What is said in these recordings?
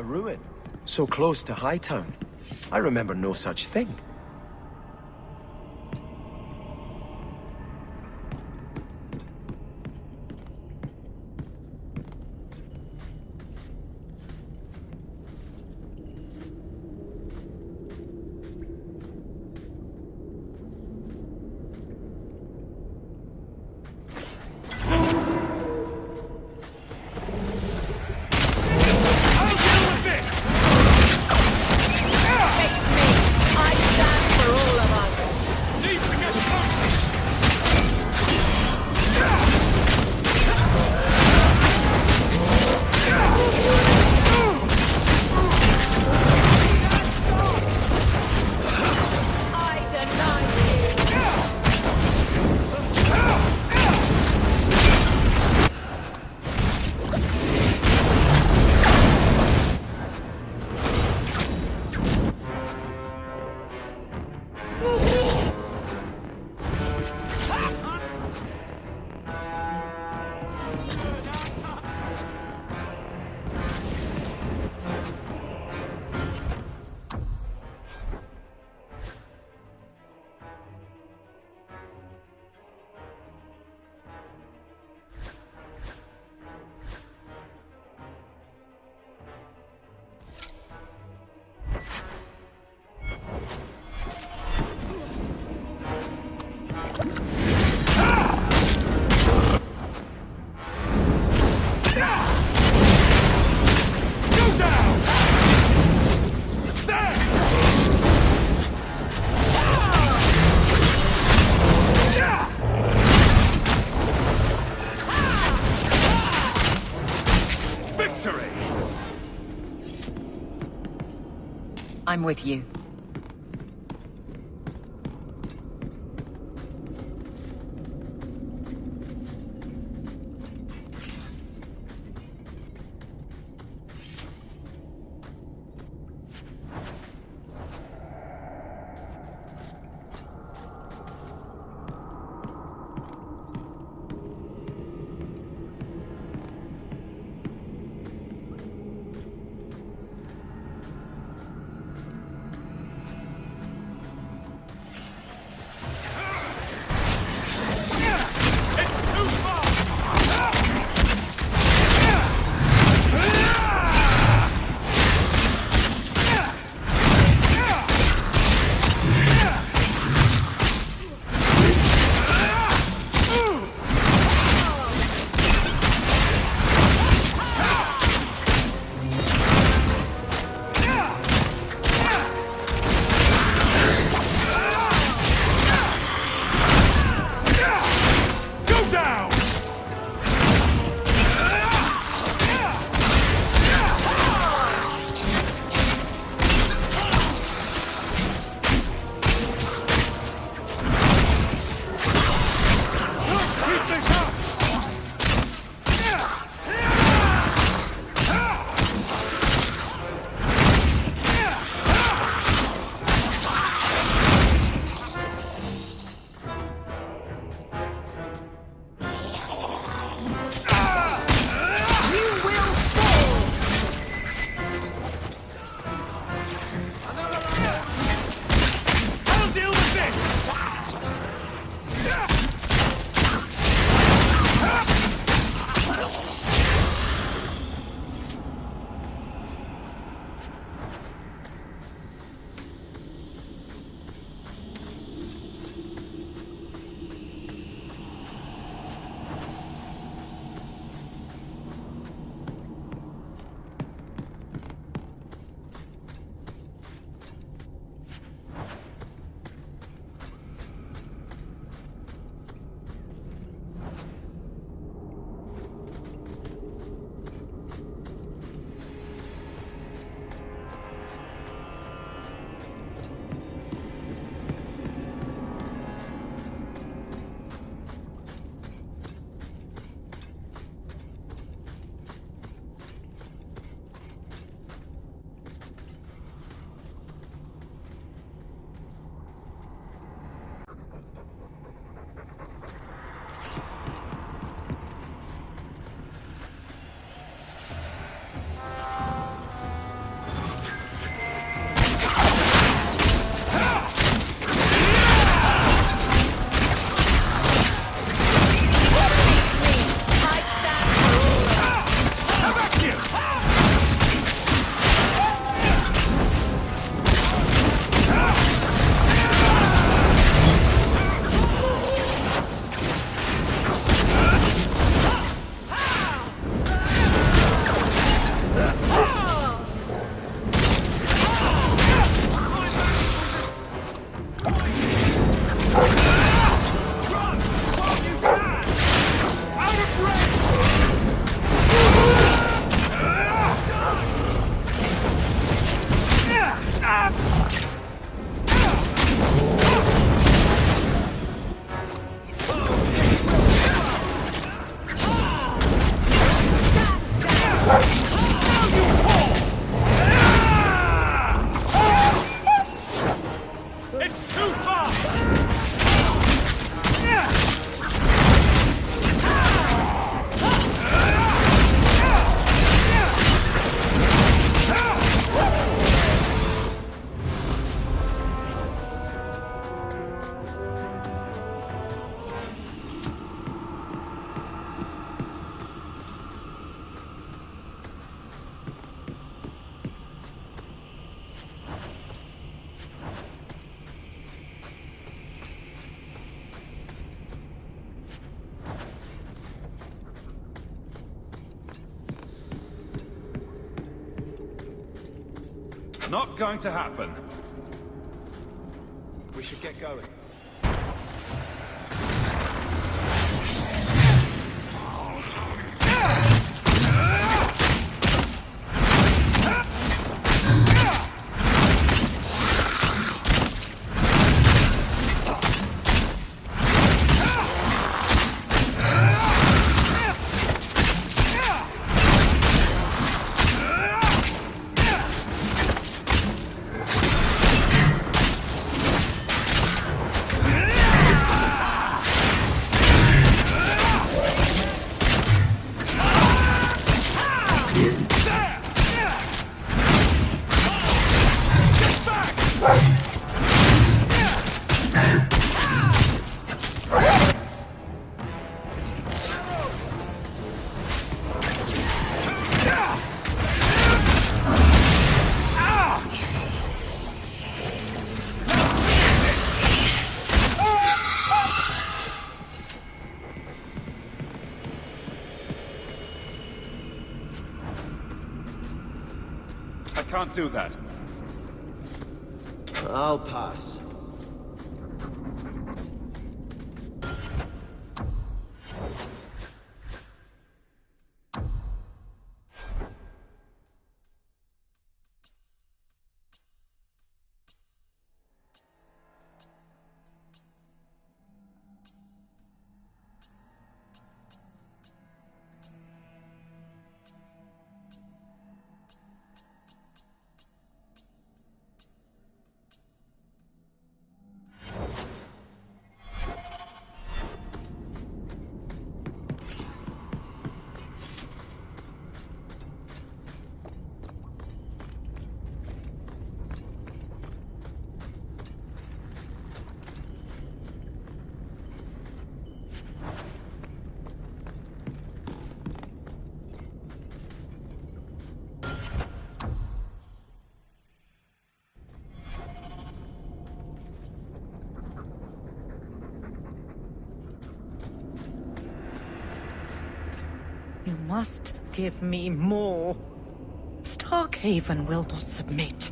ruin, so close to Hightown. I remember no such thing. I'm with you. Not going to happen. We should get going. I can't do that. I'll pass. You must give me more. Starkhaven will not submit.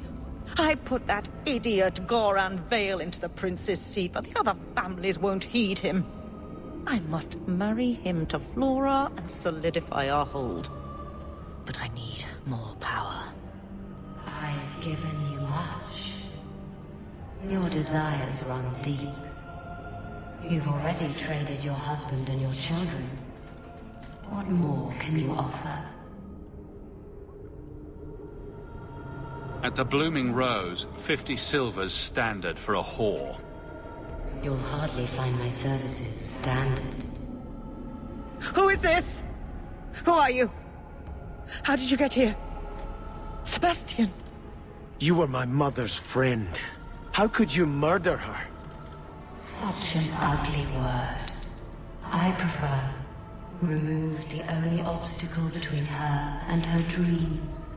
I put that idiot Goran Vale into the prince's seat, but the other families won't heed him. I must marry him to Flora and solidify our hold. But I need more power. I've given you much. Your desires run deep. You've already traded your husband and your children. What more can you offer? At the Blooming Rose, 50 silvers standard for a whore. You'll hardly find my services standard. Who is this? Who are you? How did you get here? Sebastian! You were my mother's friend. How could you murder her? Such an ugly word. I prefer remove the only obstacle between her and her dreams.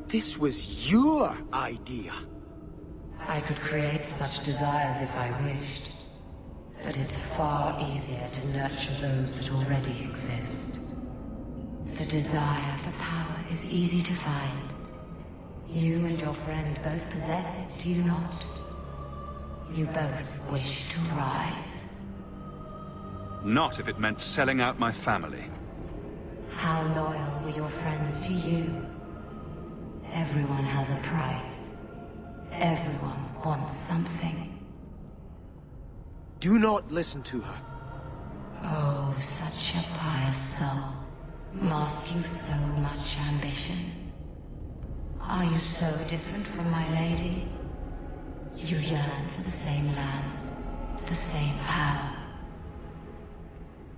This was your idea. I could create such desires if I wished, but it's far easier to nurture those that already exist. The desire for power is easy to find. You and your friend both possess it, do you not? You both wish to rise. Not if it meant selling out my family. How loyal were your friends to you? Everyone has a price. Everyone wants something. Do not listen to her. Oh, such a pious soul, masking so much ambition. Are you so different from my lady? You yearn for the same lands, the same power.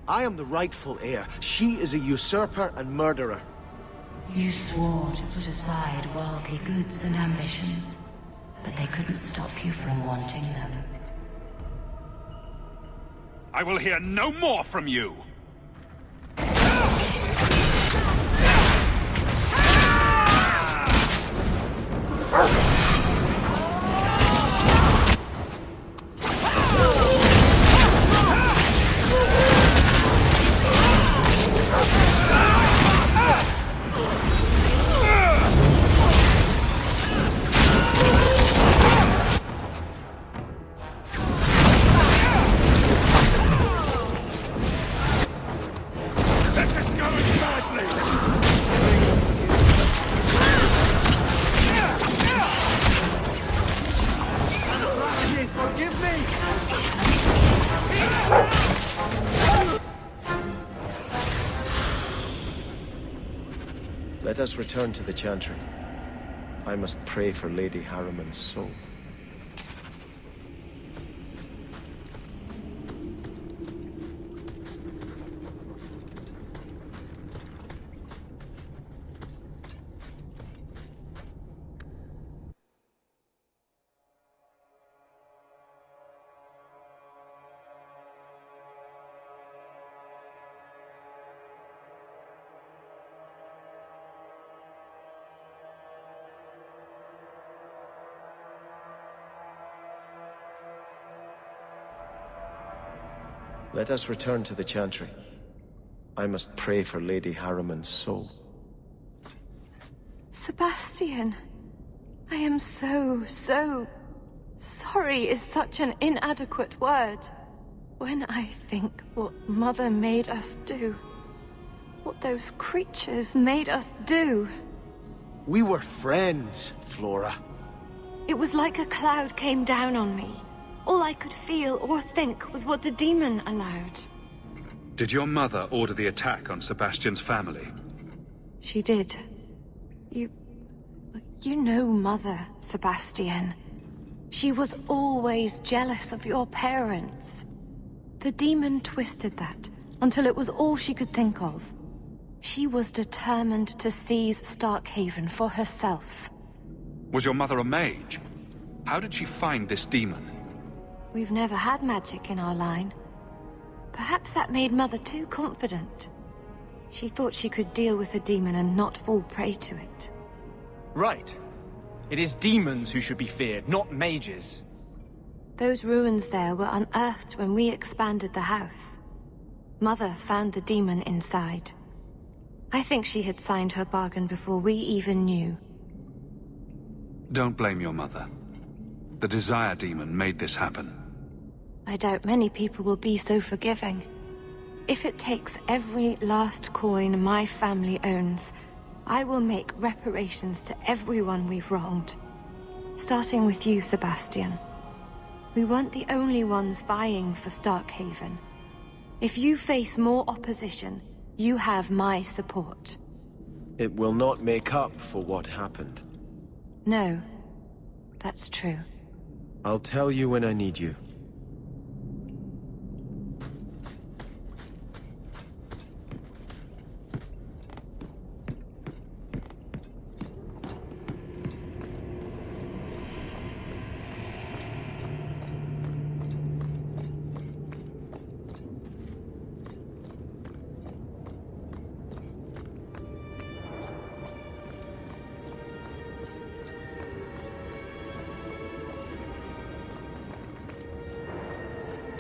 I am the rightful heir. She is a usurper and murderer. You swore to put aside worldly goods and ambitions, but they couldn't stop you from wanting them. I will hear no more from you! Let us return to the Chantry. I must pray for Lady Harriman's soul. Let us return to the Chantry. I must pray for Lady Harriman's soul. Sebastian, I am so sorry is such an inadequate word. When I think what Mother made us do, what those creatures made us do. We were friends, Flora. It was like a cloud came down on me. All I could feel or think was what the demon allowed. Did your mother order the attack on Sebastian's family? She did. You know Mother, Sebastian. She was always jealous of your parents. The demon twisted that until it was all she could think of. She was determined to seize Starkhaven for herself. Was your mother a mage? How did she find this demon? We've never had magic in our line. Perhaps that made Mother too confident. She thought she could deal with the demon and not fall prey to it. Right. It is demons who should be feared, not mages. Those ruins there were unearthed when we expanded the house. Mother found the demon inside. I think she had signed her bargain before we even knew. Don't blame your mother. The Desire Demon made this happen. I doubt many people will be so forgiving. If it takes every last coin my family owns, I will make reparations to everyone we've wronged. Starting with you, Sebastian. We weren't the only ones vying for Starkhaven. If you face more opposition, you have my support. It will not make up for what happened. No, that's true. I'll tell you when I need you.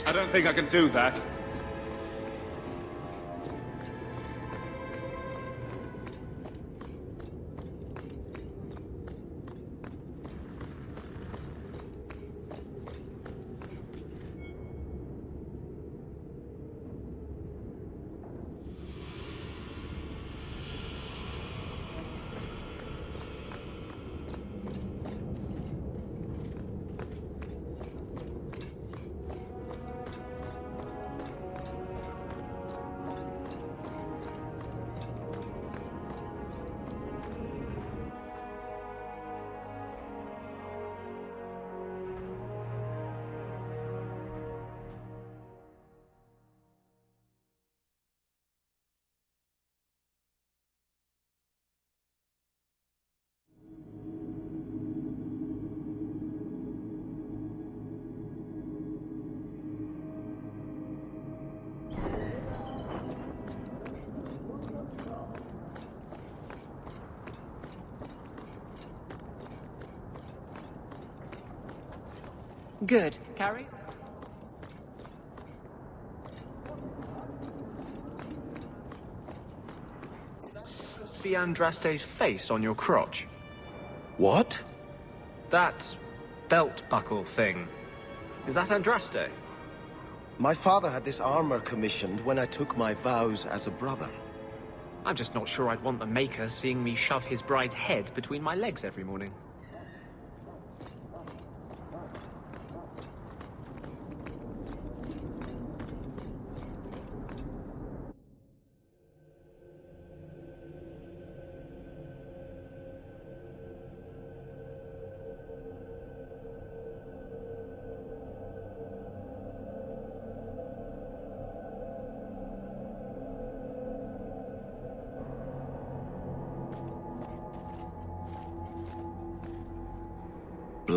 I don't think I can do that. Good. Carrie? That's supposed to be Andraste's face on your crotch. What? That belt buckle thing. Is that Andraste? My father had this armor commissioned when I took my vows as a brother. I'm just not sure I'd want the Maker seeing me shove his bride's head between my legs every morning.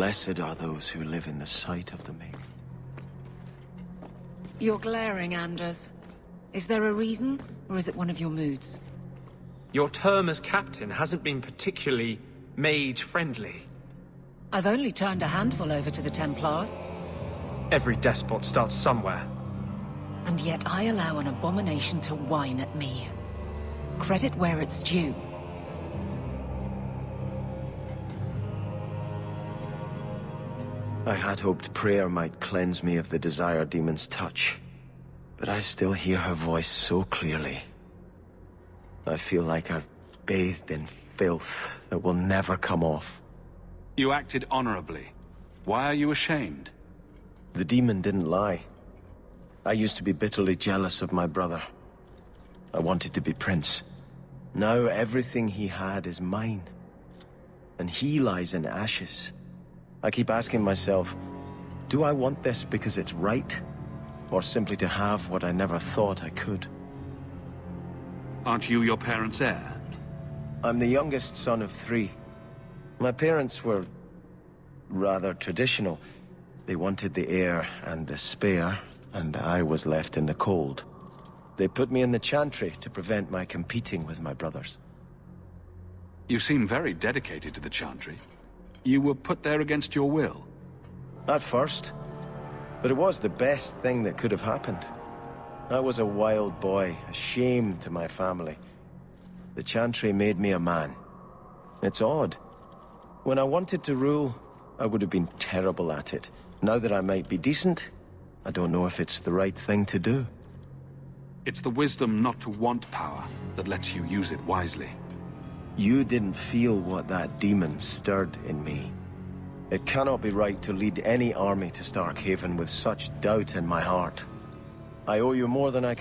Blessed are those who live in the sight of the Maker. You're glaring, Anders. Is there a reason, or is it one of your moods? Your term as captain hasn't been particularly mage-friendly. I've only turned a handful over to the Templars. Every despot starts somewhere. And yet I allow an abomination to whine at me. Credit where it's due. I had hoped prayer might cleanse me of the Desire Demon's touch, but I still hear her voice so clearly. I feel like I've bathed in filth that will never come off. You acted honorably. Why are you ashamed? The demon didn't lie. I used to be bitterly jealous of my brother. I wanted to be prince. Now everything he had is mine. And he lies in ashes. I keep asking myself, do I want this because it's right? Or simply to have what I never thought I could? Aren't you your parents' heir? I'm the youngest son of 3. My parents were rather traditional. They wanted the heir and the spare, and I was left in the cold. They put me in the Chantry to prevent my competing with my brothers. You seem very dedicated to the Chantry. You were put there against your will. At first. But it was the best thing that could have happened. I was a wild boy, a shame to my family. The Chantry made me a man. It's odd. When I wanted to rule, I would have been terrible at it. Now that I might be decent, I don't know if it's the right thing to do. It's the wisdom not to want power that lets you use it wisely. You didn't feel what that demon stirred in me. It cannot be right to lead any army to Starkhaven with such doubt in my heart. I owe you more than I can